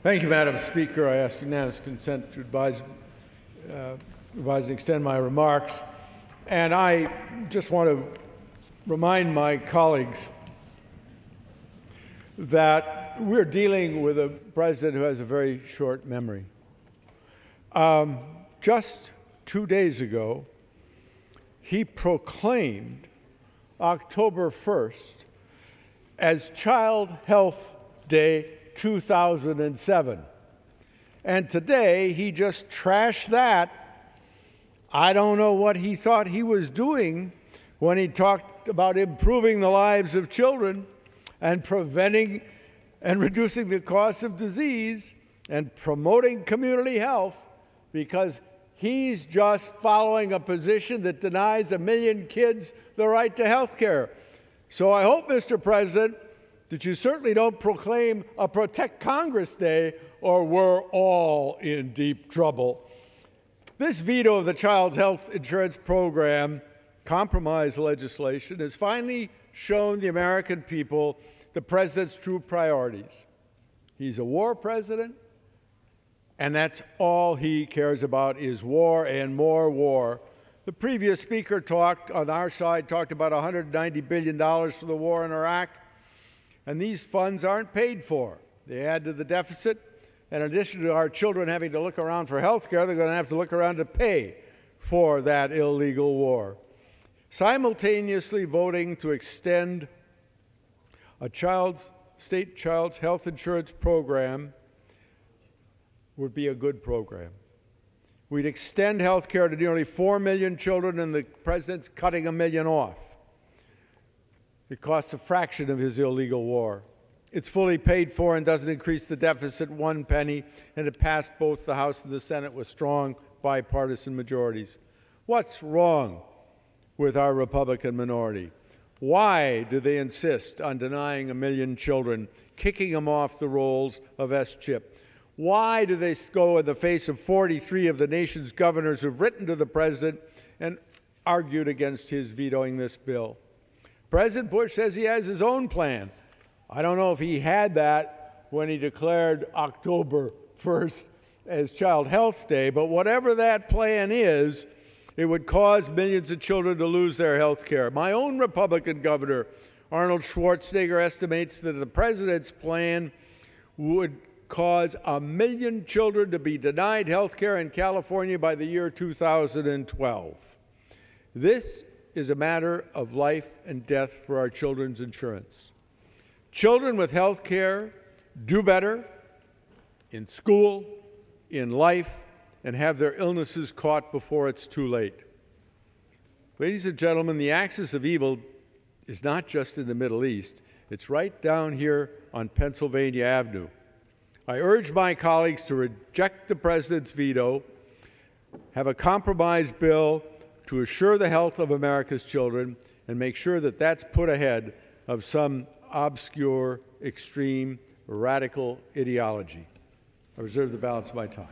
Thank you, Madam Speaker. I ask unanimous consent to revise and extend my remarks. And I just want to remind my colleagues that we're dealing with a president who has a very short memory. Just 2 days ago, he proclaimed October 1st as Child Health Day 2007. And today, he just trashed that. I don't know what he thought he was doing when he talked about improving the lives of children and preventing and reducing the cost of disease and promoting community health, because he's just following a position that denies 1 million kids the right to health care. So I hope, Mr. President, that you certainly don't proclaim a Protect Congress Day, or we're all in deep trouble. This veto of the Child Health Insurance Program, compromise legislation, has finally shown the American people the president's true priorities. He's a war president, and that's all he cares about is war and more war. The previous speaker on our side talked about $190 billion for the war in Iraq, and these funds aren't paid for. They add to the deficit. In addition to our children having to look around for health care, they're going to have to look around to pay for that illegal war. Simultaneously voting to extend a state child's health insurance program would be a good program. We'd extend health care to nearly 4 million children, and the president's cutting 1 million off. It costs a fraction of his illegal war. It's fully paid for and doesn't increase the deficit 1 penny, and it passed both the House and the Senate with strong bipartisan majorities. What's wrong with our Republican minority? Why do they insist on denying 1 million children, kicking them off the rolls of SCHIP? Why do they go in the face of 43 of the nation's governors who've written to the president and argued against his vetoing this bill? President Bush says he has his own plan. I don't know if he had that when he declared October 1st as Child Health Day, but whatever that plan is, it would cause millions of children to lose their health care. My own Republican governor, Arnold Schwarzenegger, estimates that the president's plan would cause 1 million children to be denied health care in California by the year 2012. This is a matter of life and death for our children's insurance. Children with health care do better in school, in life, and have their illnesses caught before it's too late. Ladies and gentlemen, the axis of evil is not just in the Middle East. It's right down here on Pennsylvania Avenue. I urge my colleagues to reject the president's veto, have a compromise bill to assure the health of America's children, and make sure that that's put ahead of some obscure, extreme, radical ideology. I reserve the balance of my time.